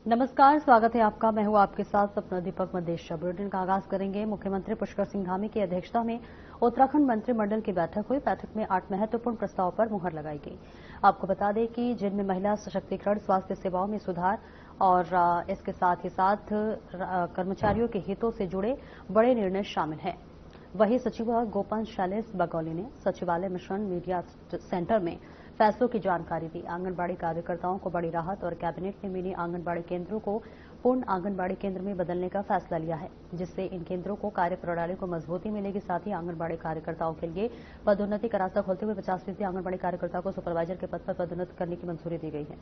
नमस्कार, स्वागत है आपका। मैं हूं आपके साथ सपना दीपक मदेशिया। बुलेटिन का आगाज करेंगे। मुख्यमंत्री पुष्कर सिंह धामी की अध्यक्षता में उत्तराखंड मंत्रिमंडल की बैठक हुई। बैठक में 8 महत्वपूर्ण प्रस्ताव पर मुहर लगाई गई। आपको बता दें कि जिनमें महिला सशक्तिकरण, स्वास्थ्य सेवाओं में सुधार और इसके साथ ही साथ कर्मचारियों के हितों से जुड़े बड़े निर्णय शामिल हैं। वहीं सचिव गोपाल शैलेश बगौली ने सचिवालय मिशन मीडिया सेंटर में फैसलों की जानकारी दी। आंगनबाड़ी कार्यकर्ताओं को बड़ी राहत और कैबिनेट ने मिनी आंगनबाड़ी केंद्रों को पूर्ण आंगनबाड़ी केंद्र में बदलने का फैसला लिया है, जिससे इन केंद्रों को कार्य प्रणाली को मजबूती मिलेगी। साथ ही आंगनबाड़ी कार्यकर्ताओं के लिए पदोन्नति का रास्ता खोलते हुए 50% आंगनबाड़ी कार्यकर्ता को सुपरवाइजर के पद पर पदोन्नत करने की मंजूरी दी गई है।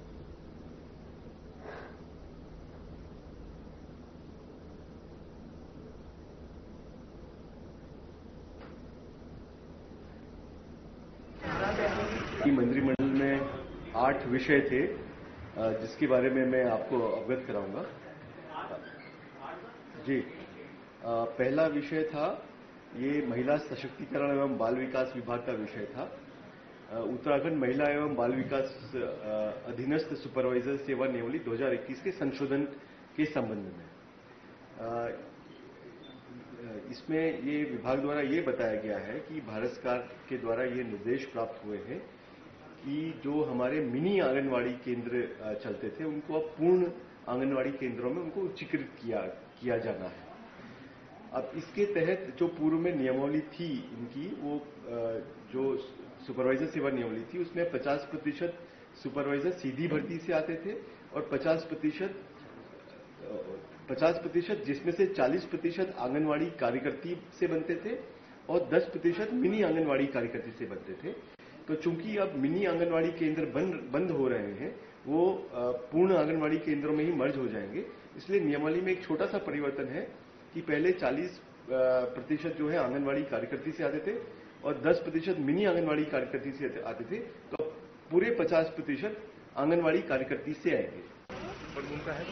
मंत्रिमंडल में 8 विषय थे जिसके बारे में मैं आपको अवगत कराऊंगा। जी, पहला विषय था ये महिला सशक्तिकरण एवं बाल विकास विभाग का विषय था। उत्तराखंड महिला एवं बाल विकास अधीनस्थ सुपरवाइजर सेवा नियमावली 2021 के संशोधन के संबंध में इसमें ये विभाग द्वारा ये बताया गया है कि भारत सरकार के द्वारा ये निर्देश प्राप्त हुए हैं कि जो हमारे मिनी आंगनवाड़ी केंद्र चलते थे उनको अब पूर्ण आंगनवाड़ी केंद्रों में उनको उच्चीकृत किया जाना है। अब इसके तहत जो पूर्व में नियमावली थी इनकी, वो जो सुपरवाइजर सेवा नियमावली थी उसमें 50% सुपरवाइजर सीधी भर्ती से आते थे और 50% जिसमें से 40% आंगनवाड़ी कार्यकर्ती से बनते थे और 10% मिनी आंगनवाड़ी कार्यकर्ती से बनते थे। तो चूंकि अब मिनी आंगनवाड़ी केंद्र बंद हो रहे हैं, वो पूर्ण आंगनवाड़ी केंद्रों में ही मर्ज हो जाएंगे। इसलिए नियमावली में एक छोटा सा परिवर्तन है कि पहले 40% जो है आंगनवाड़ी कार्यकर्ती से आते थे और 10% मिनी आंगनवाड़ी कार्यकर्ती से आते थे, तो पूरे 50% आंगनवाड़ी कार्यकर्ती से आएंगे। और उनका है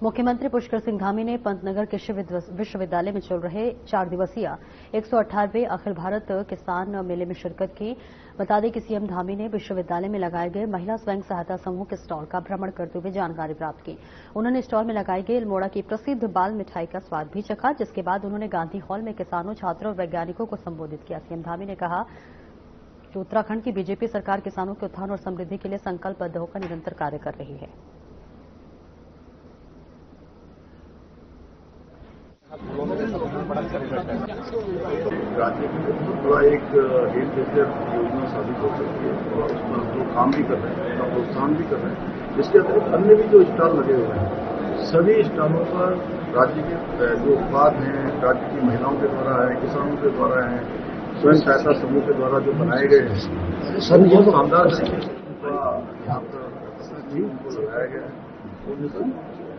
मुख्यमंत्री पुष्कर सिंह धामी ने पंतनगर कृषि विश्वविद्यालय में चल रहे 4 दिवसीय 118वें अखिल भारत किसान मेले में शिरकत की। बता दें कि सीएम धामी ने विश्वविद्यालय में लगाए गए महिला स्वयं सहायता समूह के स्टॉल का भ्रमण करते हुए जानकारी प्राप्त की। उन्होंने स्टॉल में लगाई गई अल्मोड़ा की प्रसिद्ध बाल मिठाई का स्वाद भी चखा, जिसके बाद उन्होंने गांधी हॉल में किसानों, छात्रों और वैज्ञानिकों को संबोधित किया। सीएम धामी ने कहा कि उत्तराखंड की बीजेपी सरकार किसानों के उत्थान और समृद्धि के लिए संकल्पबद्ध होकर निरंतर कार्य कर रही है। राज्य में बड़ा एक गेम चेंजर योजना साबित हो सकती है और उस पर जो काम भी कर रहे हैं, उसका प्रोत्साहन भी कर रहे हैं। इसके अतिरिक्त अन्य भी जो स्टॉल लगे हुए हैं, सभी स्टॉलों पर राज्य के जो उत्पाद हैं, राज्य की महिलाओं के द्वारा है, किसानों के द्वारा है, स्वयं सहायता समूह के द्वारा जो बनाए गए हैं, सभी बहुत शानदार तरीके से यहाँ पर उनको लगाया गया है।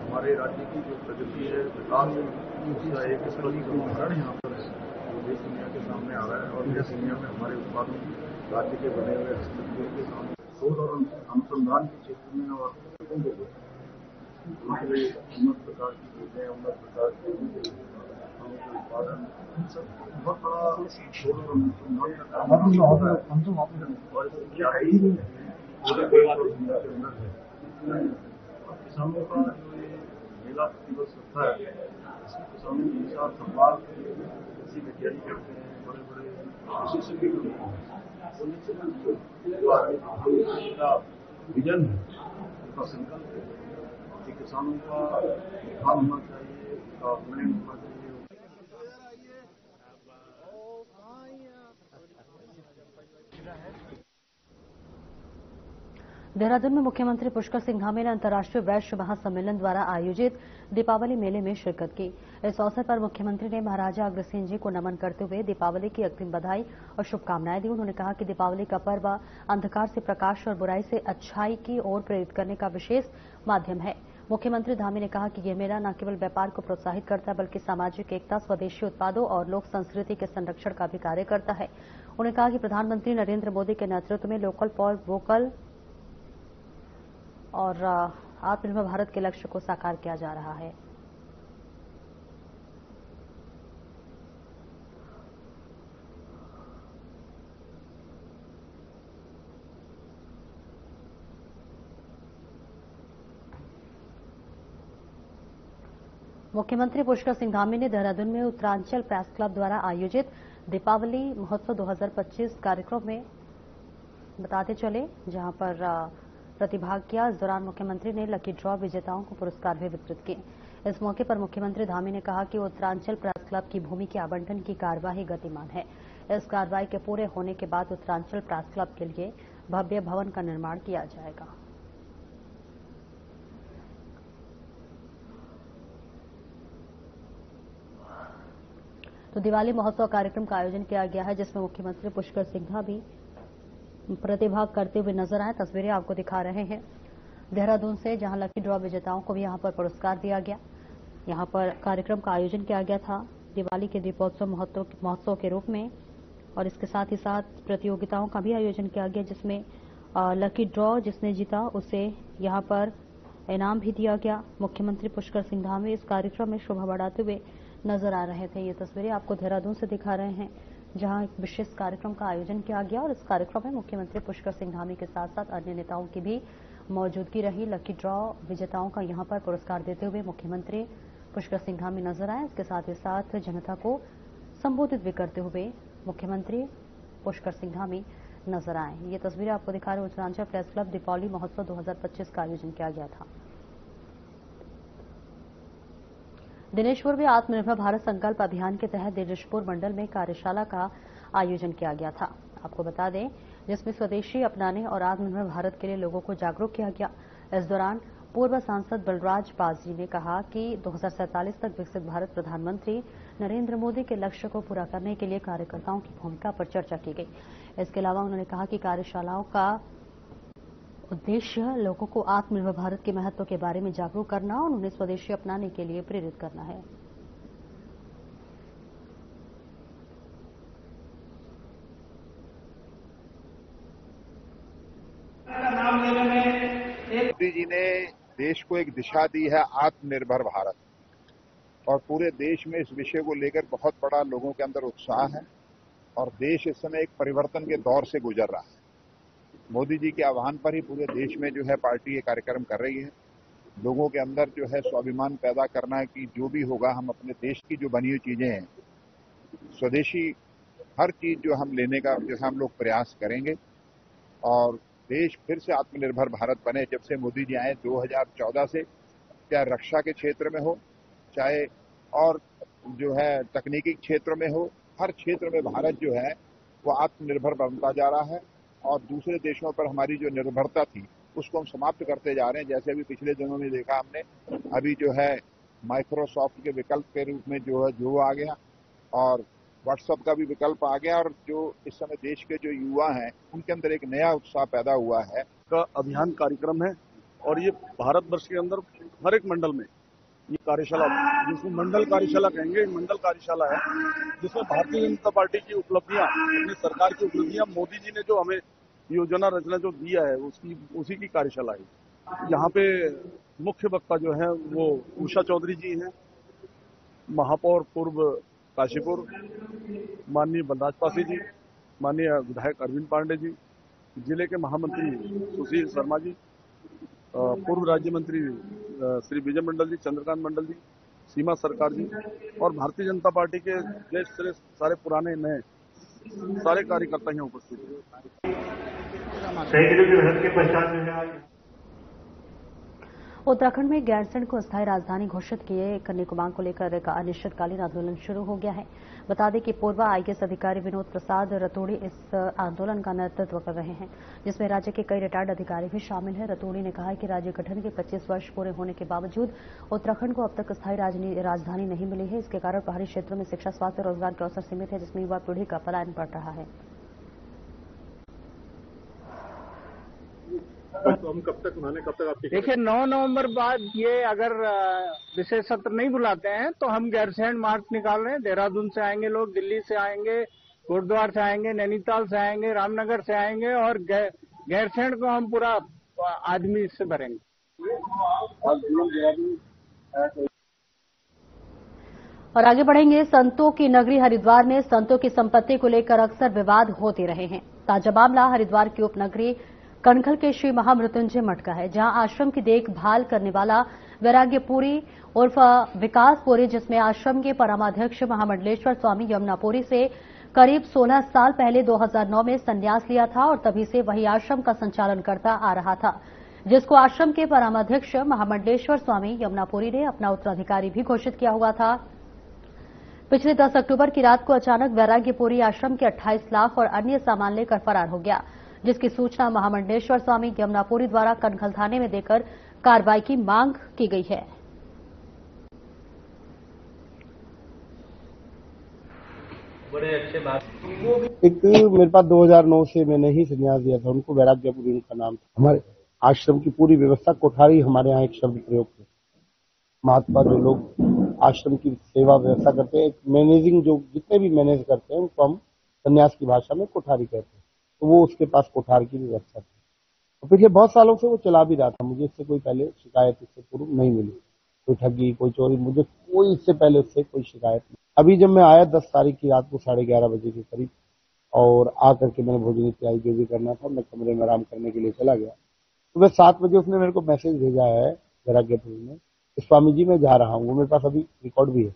हमारे राज्य की जो प्रगति है, विकास है, उसका एक स्पष्ट उदाहरण यहाँ पर है, जो देश दुनिया के सामने आ रहा है। और देश दुनिया में हमारे उत्पादों राज्य के बने हुए हस्तशिल्प के सामने शोध और अनुसंधान के क्षेत्र में और दूसरे उन्नत प्रकार की चीजें, उन्नत प्रकार के उत्पादन, बहुत बड़ा शोध और अनुसंधान का कार्य है। किसानों का जो ये मेला दिवस होता है, इसमें किसानों के साथ संवाद, कृषि वैज्ञानिक होते हैं, बड़े बड़े विशेषज्ञ होते हैं, और निश्चित रूप से जो आगे का विजन है, उनका संकल्प है कि किसानों का उत्थान होना चाहिए, उनका उन्नयन होना चाहिए। देहरादून में मुख्यमंत्री पुष्कर सिंह धामी ने अंतर्राष्ट्रीय वैश्य महासम्मेलन द्वारा आयोजित दीपावली मेले में शिरकत की। इस अवसर पर मुख्यमंत्री ने महाराजा अग्रसेन जी को नमन करते हुए दीपावली की अग्रिम बधाई और शुभकामनाएं दी। उन्होंने कहा कि दीपावली का पर्व अंधकार से प्रकाश और बुराई से अच्छाई की ओर प्रेरित करने का विशेष माध्यम है। मुख्यमंत्री धामी ने कहा कि यह मेला न केवल व्यापार को प्रोत्साहित करता है, बल्कि सामाजिक एकता, स्वदेशी उत्पादों और लोक संस्कृति के संरक्षण का भी कार्य करता है। उन्होंने कहा कि प्रधानमंत्री नरेंद्र मोदी के नेतृत्व में लोकल फॉर वोकल और आत्मनिर्भर भारत के लक्ष्य को साकार किया जा रहा है। मुख्यमंत्री पुष्कर सिंह धामी ने देहरादून में उत्तरांचल प्रेस क्लब द्वारा आयोजित दीपावली महोत्सव 2025 कार्यक्रम में बताते चले, जहां पर प्रतिभाग किया। इस दौरान मुख्यमंत्री ने लकी ड्रॉ विजेताओं को पुरस्कार भी वितरित किए। इस मौके पर मुख्यमंत्री धामी ने कहा कि उत्तरांचल प्रेस क्लब की भूमि के आवंटन की कार्यवाही गतिमान है। इस कार्रवाई के पूरे होने के बाद उत्तरांचल प्रेस क्लब के लिए भव्य भवन का निर्माण किया जाएगा। तो दिवाली महोत्सव कार्यक्रम का आयोजन किया गया है, जिसमें मुख्यमंत्री पुष्कर सिंह धामी प्रतिभाग करते हुए नजर आए। तस्वीरें आपको दिखा रहे हैं देहरादून से, जहां लकी ड्रॉ विजेताओं को भी यहां पर पुरस्कार दिया गया। यहां पर कार्यक्रम का आयोजन किया गया था दिवाली के दीपोत्सव महोत्सव के रूप में, और इसके साथ ही साथ प्रतियोगिताओं का भी आयोजन किया गया, जिसमें लकी ड्रॉ जिसने जीता उसे यहां पर इनाम भी दिया गया। मुख्यमंत्री पुष्कर सिंह धामी इस कार्यक्रम में शोभा बढ़ाते हुए नजर आ रहे थे। ये तस्वीरें आपको देहरादून से दिखा रहे हैं, जहां एक विशेष कार्यक्रम का आयोजन किया गया, और इस कार्यक्रम में मुख्यमंत्री पुष्कर सिंह धामी के साथ साथ अन्य नेताओं की भी मौजूदगी रही। लकी ड्रॉ विजेताओं का यहां पर पुरस्कार देते हुए मुख्यमंत्री पुष्कर सिंह धामी नजर आए। इसके साथ ही साथ जनता को संबोधित भी करते हुए मुख्यमंत्री पुष्कर सिंह धामी नजर आए। ये तस्वीरें आपको दिखा रहे उत्तरांचल प्रेस क्लब दीपावली महोत्सव 2025 का आयोजन किया गया था। दिनेशपुर में आत्मनिर्भर भारत संकल्प अभियान के तहत दिनेशपुर मंडल में कार्यशाला का आयोजन किया गया था। आपको बता दें, जिसमें स्वदेशी अपनाने और आत्मनिर्भर भारत के लिए लोगों को जागरूक किया गया। इस दौरान पूर्व सांसद बलराज पासी ने कहा कि 2047 तक विकसित भारत प्रधानमंत्री नरेंद्र मोदी के लक्ष्य को पूरा करने के लिए कार्यकर्ताओं की भूमिका पर चर्चा की गई। इसके अलावा उन्होंने कहा कि कार्यशालाओं का उद्देश्य लोगों को आत्मनिर्भर भारत के महत्व के बारे में जागरूक करना और उन्हें स्वदेशी अपनाने के लिए प्रेरित करना है। मोदी जी ने देश को एक दिशा दी है आत्मनिर्भर भारत, और पूरे देश में इस विषय को लेकर बहुत बड़ा लोगों के अंदर उत्साह है, और देश इस समय एक परिवर्तन के दौर से गुजर रहा है। मोदी जी के आह्वान पर ही पूरे देश में जो है पार्टी ये कार्यक्रम कर रही है। लोगों के अंदर जो है स्वाभिमान पैदा करना है कि जो भी होगा हम अपने देश की जो बनी हुई चीजें हैं, स्वदेशी हर चीज जो हम लेने का जो है हम लोग प्रयास करेंगे, और देश फिर से आत्मनिर्भर भारत बने। जब से मोदी जी आए 2014 से, चाहे रक्षा के क्षेत्र में हो, चाहे और जो है तकनीकी क्षेत्र में हो, हर क्षेत्र में भारत जो है वो आत्मनिर्भर बनता जा रहा है, और दूसरे देशों पर हमारी जो निर्भरता थी उसको हम समाप्त करते जा रहे हैं। जैसे अभी पिछले दिनों में देखा हमने, अभी जो है माइक्रोसॉफ्ट के विकल्प के रूप में जो है जो आ गया, और व्हाट्सएप का भी विकल्प आ गया, और जो इस समय देश के जो युवा हैं उनके अंदर एक नया उत्साह पैदा हुआ है। का अभियान कार्यक्रम है, और ये भारतवर्ष के अंदर हर एक मंडल में ये कार्यशाला, जिसको मंडल कार्यशाला कहेंगे, मंडल कार्यशाला है जिसमें भारतीय जनता पार्टी की उपलब्धियां, अपनी सरकार की उपलब्धियां, मोदी जी ने जो हमें योजना रचना जो दिया है उसी की कार्यशाला है। यहाँ पे मुख्य वक्ता जो है वो उषा चौधरी जी हैं, महापौर पूर्व काशीपुर माननीय बलराज पासी जी, माननीय विधायक अरविंद पांडे जी, जिले के महामंत्री सुशील शर्मा जी, पूर्व राज्य मंत्री श्री विजय मंडल जी, चंद्रकांत मंडल जी, सीमा सरकार जी, और भारतीय जनता पार्टी के देश से सारे पुराने नए सारे कार्यकर्ता यहाँ उपस्थित हैं। उत्तराखंड में गैरसैंण को अस्थायी राजधानी घोषित करने की मांग को लेकर एक अनिश्चितकालीन आंदोलन शुरू हो गया है। बता दें कि पूर्व आईएएस अधिकारी विनोद प्रसाद रतूड़ी इस आंदोलन का नेतृत्व कर रहे हैं, जिसमें राज्य के कई रिटायर्ड अधिकारी भी शामिल हैं। रतूड़ी ने कहा है कि राज्य गठन के 25 वर्ष पूरे होने के बावजूद उत्तराखंड को अब तक अस्थायी राजधानी नहीं मिली है। इसके कारण पहाड़ी क्षेत्रों में शिक्षा, स्वास्थ्य, रोजगार के अवसर सीमित है, जिसमें युवा पीढ़ी का पलायन बढ़ रहा है। तो हम कब तक आपके देखिए 9 नवंबर बाद ये अगर विशेष सत्र नहीं बुलाते हैं तो हम गैरसैंण मार्च निकाल रहे हैं। देहरादून से आएंगे लोग, दिल्ली से आएंगे, गुरुद्वार से आएंगे, नैनीताल से आएंगे, रामनगर से आएंगे, और गैरसैंण को हम पूरा आदमी से भरेंगे। और आगे बढ़ेंगे। संतों की नगरी हरिद्वार में संतों की संपत्ति को लेकर अक्सर विवाद होते रहे हैं। ताजा मामला हरिद्वार की उपनगरी कनखल के श्री महामृत्युंजय मठ का है, जहां आश्रम की देखभाल करने वाला वैराग्यपुरी उर्फ विकासपुरी, जिसमें आश्रम के परमाध्यक्ष महामंडलेश्वर स्वामी यमुनापुरी से करीब 16 साल पहले 2009 में संन्यास लिया था और तभी से वही आश्रम का संचालन करता आ रहा था, जिसको आश्रम के परमाध्यक्ष महामंडलेश्वर स्वामी यमुनापुरी ने अपना उत्तराधिकारी भी घोषित किया हुआ था। पिछले 10 अक्टूबर की रात को अचानक वैराग्यपुरी आश्रम के 28 लाख और अन्य सामान लेकर फरार हो गया, जिसकी सूचना महामंडलेश्वर स्वामी यमुनापुरी द्वारा कनखल थाने में देकर कार्रवाई की मांग की गई है। बड़े अच्छे बात। एक मेरे पास 2009 से मैंने ही संन्यास दिया था, उनको वैराग्यपुरी उनका नाम था। हमारे आश्रम की पूरी व्यवस्था, कोठारी हमारे यहाँ एक शब्द प्रयोग है। महात्मा जो लोग आश्रम की सेवा व्यवस्था करते हैं, मैनेजिंग जो जितने भी मैनेज करते हैं उनको हम संन्यास की भाषा में कोठारी कहते हैं। तो वो उसके पास कोठार की व्यवस्था थी और पिछले बहुत सालों से वो चला भी रहा था। मुझे इससे कोई पहले शिकायत इससे पूर्व नहीं मिली, कोई ठगी कोई चोरी, मुझे कोई इससे पहले उससे कोई शिकायत नहीं। अभी जब मैं आया 10 तारीख की रात को 11:30 बजे के करीब और आकर के मैंने भोजन इत्यादि जो भी करना था, मैं कमरे में आराम करने के लिए चला गया। सुबह 7 बजे उसने मेरे को मैसेज भेजा है वैराग्यपुरी में, स्वामी जी मैं जा रहा हूँ। वो मेरे पास अभी रिकॉर्ड भी है।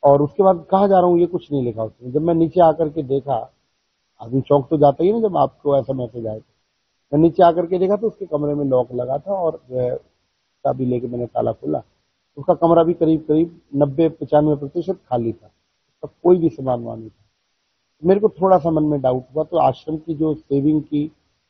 और उसके बाद कहाँ जा रहा हूँ ये कुछ नहीं लिखा उसने। जब मैं नीचे आकर के देखा, आदमी चौंक तो जाता ही ना जब आपको ऐसा मैसेज आए। तो मैं नीचे आकर के देखा तो उसके कमरे में लॉक लगा था और चाबी लेके मैंने ताला खोला। उसका कमरा भी करीब 90-95% खाली था, उसका कोई भी सामान वहां नहीं था। मेरे को थोड़ा सा मन में डाउट हुआ। तो आश्रम की जो सेविंग की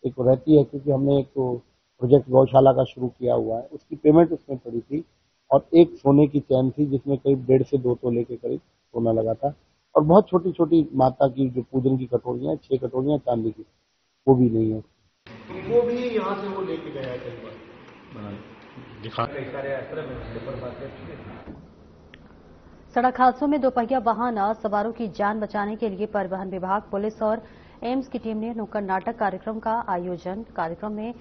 एक रहती है, क्योंकि हमने एक प्रोजेक्ट गौशाला का शुरू किया हुआ है, उसकी पेमेंट उसमें पड़ी थी और एक सोने की चैन थी जिसमें करीब 1.5 से 2 तोले के करीब सोना लगा था और बहुत छोटी छोटी माता की जो पूजन की कटोरियां, 6 कटोरियां चांदी की, वो भी नहीं है। वो भी यहाँ से वो लेके गया कई बार कई सारे सड़क हादसों में दोपहिया वाहन सवारों की जान बचाने के लिए परिवहन विभाग, पुलिस और एम्स की टीम ने नुक्कड़ नाटक कार्यक्रम का आयोजन। कार्यक्रम में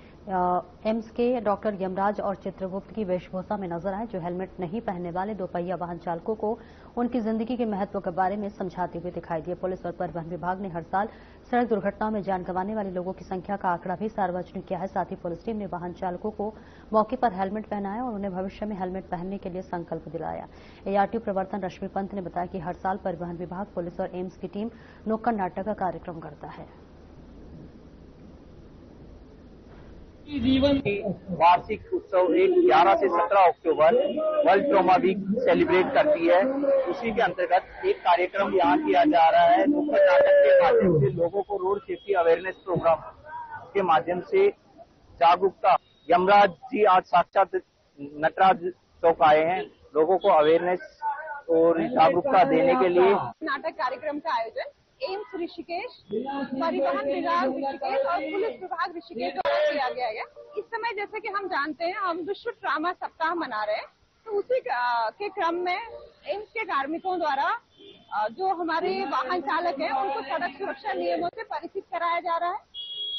एम्स के डॉक्टर यमराज और चित्रगुप्त की वेशभूषा में नजर आए, जो हेलमेट नहीं पहनने वाले दोपहिया वाहन चालकों को उनकी जिंदगी के महत्व के बारे में समझाते हुए दिखाई दिए। पुलिस और परिवहन विभाग ने हर साल सड़क दुर्घटनाओं में जान गंवाने वाले लोगों की संख्या का आंकड़ा भी सार्वजनिक किया है। साथ ही पुलिस टीम ने वाहन चालकों को मौके पर हेलमेट पहनाया और उन्हें भविष्य में हेलमेट पहनने के लिए संकल्प दिलाया। एआरटीओ प्रवर्तन रश्मि पंत ने बताया कि हर साल परिवहन विभाग, पुलिस और एम्स की टीम नुक्कड़ नाटक का कार्यक्रम करता है। जीवन वार्षिक उत्सव 11 से 17 October world trauma week celebrate करती है। उसी के अंतर्गत एक कार्यक्रम यहाँ किया जा रहा है। नुक्कड़ नाटक के माध्यम से लोगों को रोड सेफ्टी अवेयरनेस प्रोग्राम के माध्यम से जागरूकता। यमराज जी आज साक्षात नटराज चौक आए हैं लोगों को अवेयरनेस और जागरूकता देने के लिए। नाटक कार्यक्रम का आयोजन एम्स ऋषिकेश, परिवहन विभाग ऋषिकेश और पुलिस विभाग ऋषिकेश द्वारा किया गया है। इस समय जैसे कि हम जानते हैं, हम विश्व ट्रॉमा सप्ताह मना रहे हैं, तो उसी के क्रम में एम्स के कार्मिकों द्वारा जो हमारे वाहन चालक हैं उनको सड़क सुरक्षा नियमों से परिचित कराया जा रहा है।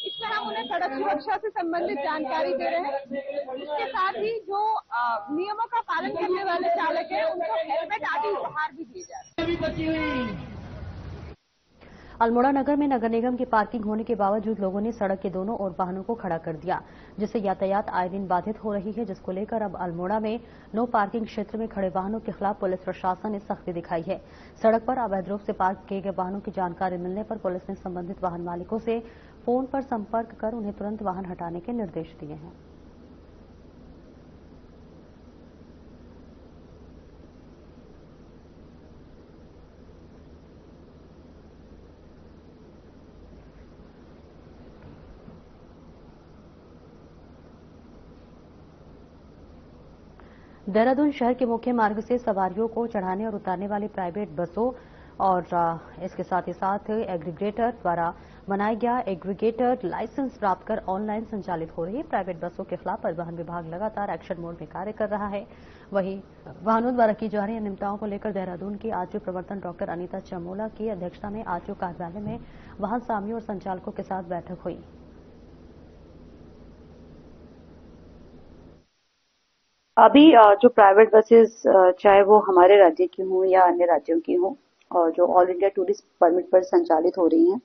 इसमें हम उन्हें सड़क सुरक्षा से संबंधित जानकारी दे रहे हैं। इसके साथ ही जो नियमों का पालन करने वाले चालक हैं उनको हेलमेट आदि उपहार भी दिए जा रहे हैं। अल्मोड़ा नगर में नगर निगम की पार्किंग होने के बावजूद लोगों ने सड़क के दोनों ओर वाहनों को खड़ा कर दिया, जिससे यातायात आए दिन बाधित हो रही है, जिसको लेकर अब अल्मोड़ा में नो पार्किंग क्षेत्र में खड़े वाहनों के खिलाफ पुलिस प्रशासन ने सख्ती दिखाई है। सड़क पर अवैध रूप से पार्क किए गए वाहनों की जानकारी मिलने पर पुलिस ने संबंधित वाहन मालिकों से फोन पर संपर्क कर उन्हें तुरंत वाहन हटाने के निर्देश दिए हैं। देहरादून शहर के मुख्य मार्ग से सवारियों को चढ़ाने और उतारने वाली प्राइवेट बसों और इसके साथ ही साथ एग्रीगेटर द्वारा बनाया गया एग्रीगेटर लाइसेंस प्राप्त कर ऑनलाइन संचालित हो रही है। प्राइवेट बसों के खिलाफ परिवहन विभाग लगातार एक्शन मोड में कार्य कर रहा है। वहीं वाहनों द्वारा की जा रही अनियमितताओं को लेकर देहरादून की आरटीओ प्रवर्तन डॉक्टर अनीता चमोला की अध्यक्षता में आरटीओ कार्यालय में वाहन स्वामियों और संचालकों के साथ बैठक हुई। अभी जो प्राइवेट बसेस चाहे वो हमारे राज्य की हों या अन्य राज्यों की हों और जो ऑल इंडिया टूरिस्ट परमिट पर संचालित हो रही हैं,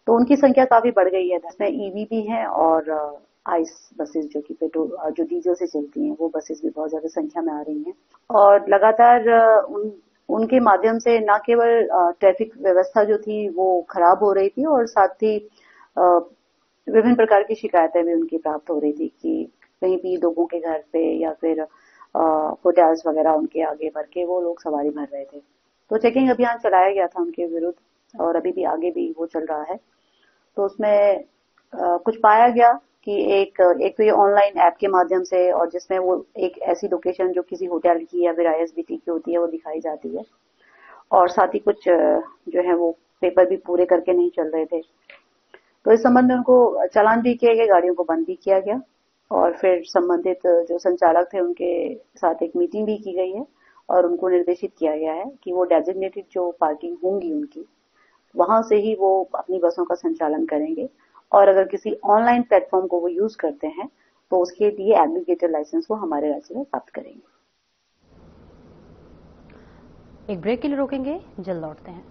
तो उनकी संख्या काफी बढ़ गई है। इसमें ईवी भी है और आइस बसेस जो कि पेट्रोल जो डीजल से चलती हैं वो बसेस भी बहुत ज्यादा संख्या में आ रही हैं और लगातार उनके माध्यम से न केवल ट्रैफिक व्यवस्था जो थी वो खराब हो रही थी और साथ ही विभिन्न प्रकार की शिकायतें भी उनकी प्राप्त हो रही थी कि कहीं भी लोगों के घर पे या फिर होटल्स वगैरह उनके आगे भर के वो लोग सवारी भर रहे थे। तो चेकिंग अभियान चलाया गया था उनके विरुद्ध और अभी भी आगे भी वो चल रहा है। तो उसमें कुछ पाया गया कि एक तो ये ऑनलाइन ऐप के माध्यम से और जिसमें वो एक ऐसी लोकेशन जो किसी होटल की या फिर ISBT की होती है वो दिखाई जाती है और साथ ही कुछ जो है वो पेपर भी पूरे करके नहीं चल रहे थे। तो इस संबंध में उनको चालान भी किया गया, गाड़ियों को बंद भी किया गया और फिर संबंधित जो संचालक थे उनके साथ एक मीटिंग भी की गई है और उनको निर्देशित किया गया है कि वो डेजिग्नेटेड जो पार्किंग होंगी उनकी वहां से ही वो अपनी बसों का संचालन करेंगे और अगर किसी ऑनलाइन प्लेटफॉर्म को वो यूज करते हैं तो उसके लिए एग्रीगेटर लाइसेंस वो हमारे राज्य में प्राप्त करेंगे। एक ब्रेक के लिए रोकेंगे, जल्द लौटते हैं।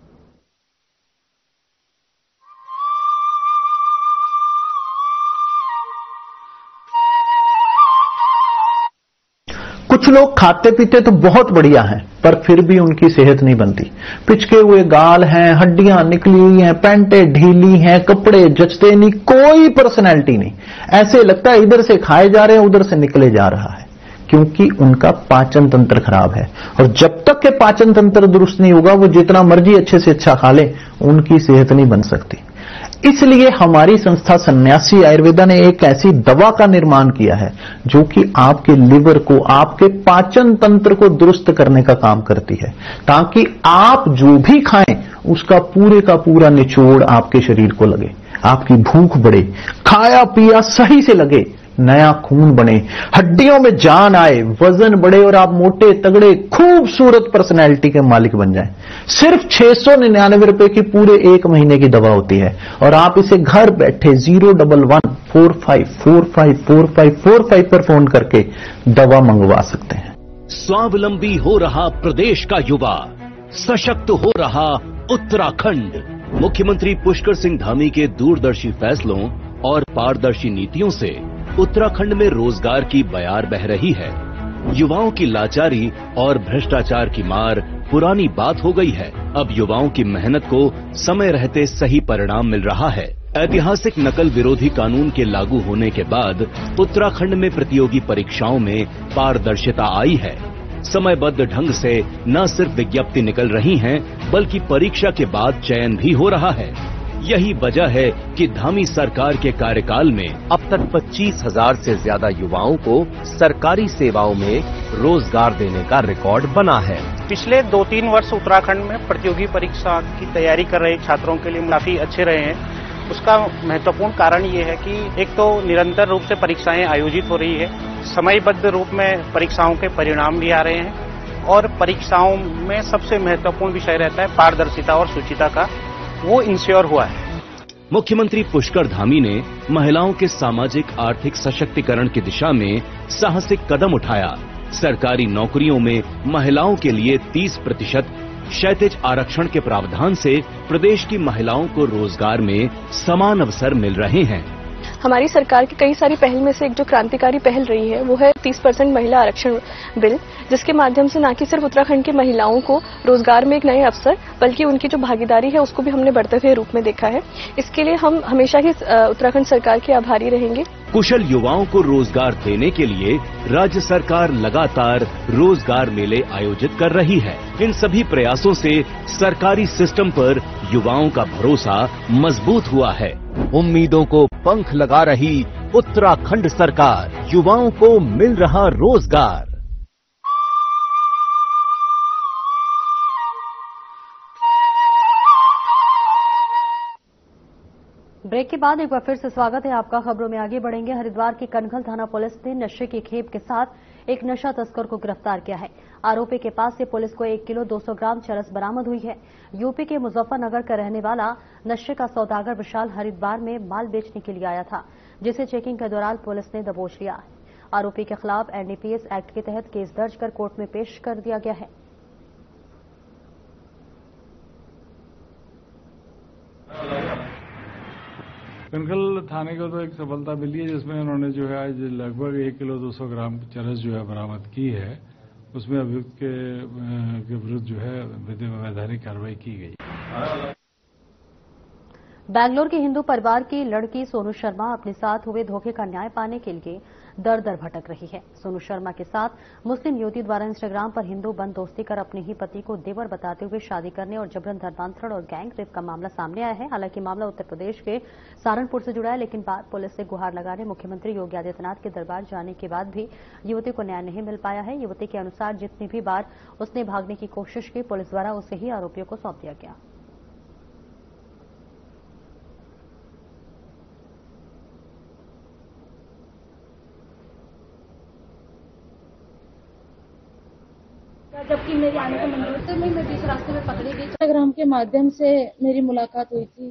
कुछ लोग खाते पीते तो बहुत बढ़िया हैं, पर फिर भी उनकी सेहत नहीं बनती। पिचके हुए गाल हैं, हड्डियां निकली हुई हैं, पैंटें ढीली हैं, कपड़े जचते नहीं, कोई पर्सनैलिटी नहीं। ऐसे लगता है इधर से खाए जा रहे हैं उधर से निकले जा रहा है, क्योंकि उनका पाचन तंत्र खराब है। और जब तक के पाचन तंत्र दुरुस्त नहीं होगा वो जितना मर्जी अच्छे से अच्छा खा ले उनकी सेहत नहीं बन सकती। इसलिए हमारी संस्था सन्यासी आयुर्वेदा ने एक ऐसी दवा का निर्माण किया है जो कि आपके लिवर को, आपके पाचन तंत्र को दुरुस्त करने का काम करती है, ताकि आप जो भी खाएं उसका पूरे का पूरा निचोड़ आपके शरीर को लगे, आपकी भूख बढ़े, खाया पिया सही से लगे, नया खून बने, हड्डियों में जान आए, वजन बढ़े और आप मोटे तगड़े खूबसूरत पर्सनैलिटी के मालिक बन जाएं। सिर्फ 699 रुपए की पूरे 1 महीने की दवा होती है और आप इसे घर बैठे 01145454545 पर फोन करके दवा मंगवा सकते हैं। स्वावलंबी हो रहा प्रदेश का युवा, सशक्त हो रहा उत्तराखंड। मुख्यमंत्री पुष्कर सिंह धामी के दूरदर्शी फैसलों और पारदर्शी नीतियों से उत्तराखंड में रोजगार की बयार बह रही है। युवाओं की लाचारी और भ्रष्टाचार की मार पुरानी बात हो गई है। अब युवाओं की मेहनत को समय रहते सही परिणाम मिल रहा है। ऐतिहासिक नकल विरोधी कानून के लागू होने के बाद उत्तराखंड में प्रतियोगी परीक्षाओं में पारदर्शिता आई है। समयबद्ध ढंग से न सिर्फ विज्ञप्ति निकल रही हैं, बल्कि परीक्षा के बाद चयन भी हो रहा है। यही वजह है कि धामी सरकार के कार्यकाल में अब तक 25,000 से ज्यादा युवाओं को सरकारी सेवाओं में रोजगार देने का रिकॉर्ड बना है। पिछले 2-3 वर्ष उत्तराखंड में प्रतियोगी परीक्षा की तैयारी कर रहे छात्रों के लिए काफी अच्छे रहे हैं। उसका महत्वपूर्ण कारण ये है कि एक तो निरंतर रूप से परीक्षाएं आयोजित हो रही है, समयबद्ध रूप में परीक्षाओं के परिणाम भी आ रहे हैं और परीक्षाओं में सबसे महत्वपूर्ण विषय रहता है पारदर्शिता और शुचिता का, वो इंश्योर हुआ है। मुख्यमंत्री पुष्कर धामी ने महिलाओं के सामाजिक आर्थिक सशक्तिकरण की दिशा में साहसिक कदम उठाया। सरकारी नौकरियों में महिलाओं के लिए 30% क्षैतिज आरक्षण के प्रावधान से प्रदेश की महिलाओं को रोजगार में समान अवसर मिल रहे हैं। हमारी सरकार की कई सारी पहल में से एक जो क्रांतिकारी पहल रही है वो है 30% महिला आरक्षण बिल, जिसके माध्यम से न कि सिर्फ उत्तराखंड की महिलाओं को रोजगार में एक नए अवसर बल्कि उनकी जो भागीदारी है उसको भी हमने बढ़ते हुए रूप में देखा है। इसके लिए हम हमेशा ही उत्तराखंड सरकार के आभारी रहेंगे। कुशल युवाओं को रोजगार देने के लिए राज्य सरकार लगातार रोजगार मेले आयोजित कर रही है। इन सभी प्रयासों से सरकारी सिस्टम पर युवाओं का भरोसा मजबूत हुआ है। उम्मीदों को पंख लगा रही उत्तराखंड सरकार, युवाओं को मिल रहा रोजगार। ब्रेक के बाद एक बार फिर से स्वागत है आपका। खबरों में आगे बढ़ेंगे। हरिद्वार की कनखल थाना पुलिस ने नशे की खेप के साथ एक नशा तस्कर को गिरफ्तार किया है। आरोपी के पास से पुलिस को 1 किलो 200 ग्राम चरस बरामद हुई है। यूपी के मुजफ्फरनगर का रहने वाला नशे का सौदागर विशाल हरिद्वार में माल बेचने के लिए आया था, जिसे चेकिंग के दौरान पुलिस ने दबोच लिया। आरोपी के खिलाफ एनडीपीएस एक्ट के तहत केस दर्ज कर कोर्ट में पेश कर दिया गया है। कनखल थाने को तो एक सफलता मिली है, जिसमें उन्होंने जो है आज लगभग 1 किलो 200 ग्राम चरस जो है बरामद की है। उसमें अभियुक्त के विरुद्ध जो है वैधानिक कार्रवाई की गई। बैंगलोर के हिंदू परिवार की लड़की सोनू शर्मा अपने साथ हुए धोखे का न्याय पाने के लिए दर दर भटक रही है। सोनू शर्मा के साथ मुस्लिम युवती द्वारा इंस्टाग्राम पर हिंदू बंद दोस्ती कर अपने ही पति को देवर बताते हुए शादी करने और जबरन धर्मांतरण और गैंग रेप का मामला सामने आया है। हालांकि मामला उत्तर प्रदेश के सहारनपुर से जुड़ा है, लेकिन बाद पुलिस से गुहार लगाने मुख्यमंत्री योगी आदित्यनाथ के दरबार जाने के बाद भी युवती को न्याय नहीं मिल पाया है। युवती के अनुसार जितनी भी बार उसने भागने की कोशिश की, पुलिस द्वारा उसे ही आरोपियों को सौंप दिया गया। जबकि मेरी आने का मंजूर थे, मैं बीच रास्ते में पकड़ी गई। इंस्टाग्राम के माध्यम से मेरी मुलाकात हुई थी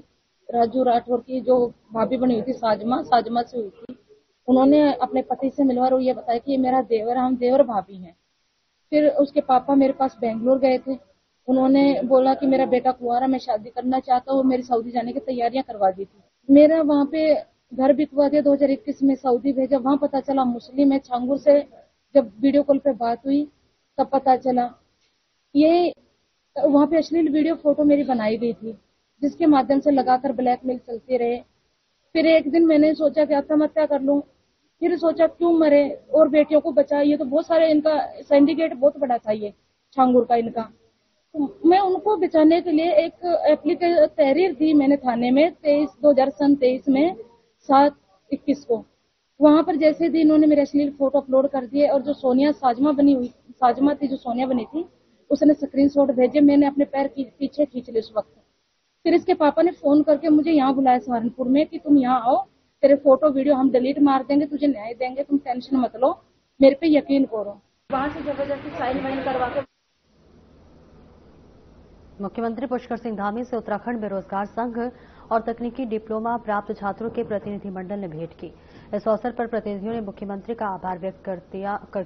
राजू राठौर की जो भाभी बनी हुई थी साजमा से हुई थी। उन्होंने अपने पति से मिलवा और ये बताया कि ये मेरा देवर, हम देवर भाभी हैं। फिर उसके पापा मेरे पास बेंगलोर गए थे। उन्होंने बोला कि मेरा बेटा कुंवारा, मैं शादी करना चाहता हूँ। मेरी सऊदी जाने की तैयारियां करवा दी थी। मेरा वहाँ पे घर बिकवा दिया। 2021 में सऊदी भेजा। वहाँ पता चला मुस्लिम है। छांगुर से जब वीडियो कॉल पे बात हुई तब पता चला ये वहाँ पे अश्लील वीडियो फोटो मेरी बनाई गई थी, जिसके माध्यम से लगाकर ब्लैकमेल चलते रहे। फिर एक दिन मैंने सोचा कि आत्महत्या कर लूं। फिर सोचा क्यों मरे और बेटियों को बचाए। ये तो बहुत सारे इनका सिंडिकेट बहुत बड़ा था ये छांगुर का इनका। तो मैं उनको बचाने के लिए एक एप्लीकेशन तहरीर दी मैंने थाने में 2023 में 7/21 को। वहां पर जैसे भी इन्होंने मेरे अश्लील फोटो अपलोड कर दिए और जो साजमा थी जो सोनिया बनी थी, उसने स्क्रीनशॉट भेजे। मैंने अपने पैर की पीछे खींच ली उस वक्त। फिर इसके पापा ने फोन करके मुझे यहाँ बुलाया सहारनपुर में कि तुम यहाँ आओ, तेरे फोटो वीडियो हम डिलीट मार देंगे, तुझे न्याय देंगे, तुम टेंशन मत लो, मेरे पे यकीन करो। वहां से जबरदस्ती साइन वाइन करवा के। मुख्यमंत्री पुष्कर सिंह धामी से उत्तराखंड बेरोजगार संघ और तकनीकी डिप्लोमा प्राप्त छात्रों के प्रतिनिधिमंडल ने भेंट की। इस अवसर पर प्रतिनिधियों ने मुख्यमंत्री का आभार व्यक्त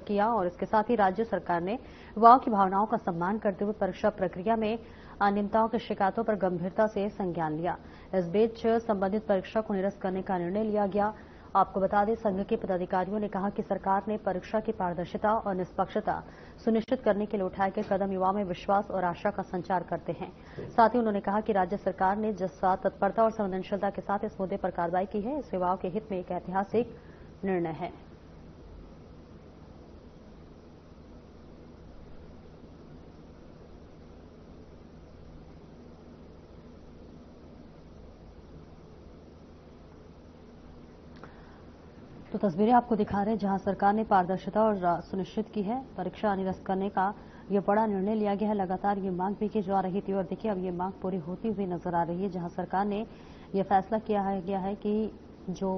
किया और इसके साथ ही राज्य सरकार ने युवाओं की भावनाओं का सम्मान करते हुए परीक्षा प्रक्रिया में अनियमितताओं की शिकायतों पर गंभीरता से संज्ञान लिया। इस बीच संबंधित परीक्षा को निरस्त करने का निर्णय लिया गया। आपको बता दें, संघ के पदाधिकारियों ने कहा कि सरकार ने परीक्षा की पारदर्शिता और निष्पक्षता सुनिश्चित करने के लिए उठाए गए कदम युवाओं में विश्वास और आशा का संचार करते हैं। साथ ही उन्होंने कहा कि राज्य सरकार ने जिस तत्परता और संवेदनशीलता के साथ इस मुद्दे पर कार्रवाई की है, इस युवाओं के हित में एक ऐतिहासिक निर्णय है। तो तस्वीरें आपको दिखा रहे हैं जहां सरकार ने पारदर्शिता और सुनिश्चित की है। परीक्षा निरस्त करने का ये बड़ा निर्णय लिया गया है। लगातार ये मांग भी की जा रही थी और देखिए अब ये मांग पूरी होती हुई नजर आ रही है, जहां सरकार ने यह फैसला किया गया है कि जो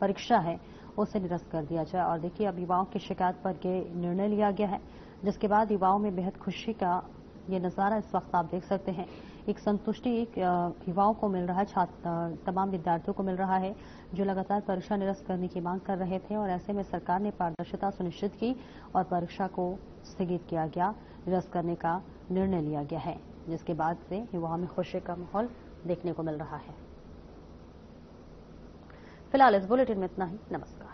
परीक्षा है उसे निरस्त कर दिया जाए। और देखिए अब युवाओं की शिकायत पर यह निर्णय लिया गया है, जिसके बाद युवाओं में बेहद खुशी का ये नजारा इस वक्त आप देख सकते हैं। एक संतुष्टि युवाओं को मिल रहा है, तमाम विद्यार्थियों को मिल रहा है जो लगातार परीक्षा निरस्त करने की मांग कर रहे थे और ऐसे में सरकार ने पारदर्शिता सुनिश्चित की और परीक्षा को स्थगित किया गया, निरस्त करने का निर्णय लिया गया है, जिसके बाद से युवाओं में खुशी का माहौल देखने को मिल रहा है। फिलहाल इस बुलेटिन में इतना ही। नमस्कार।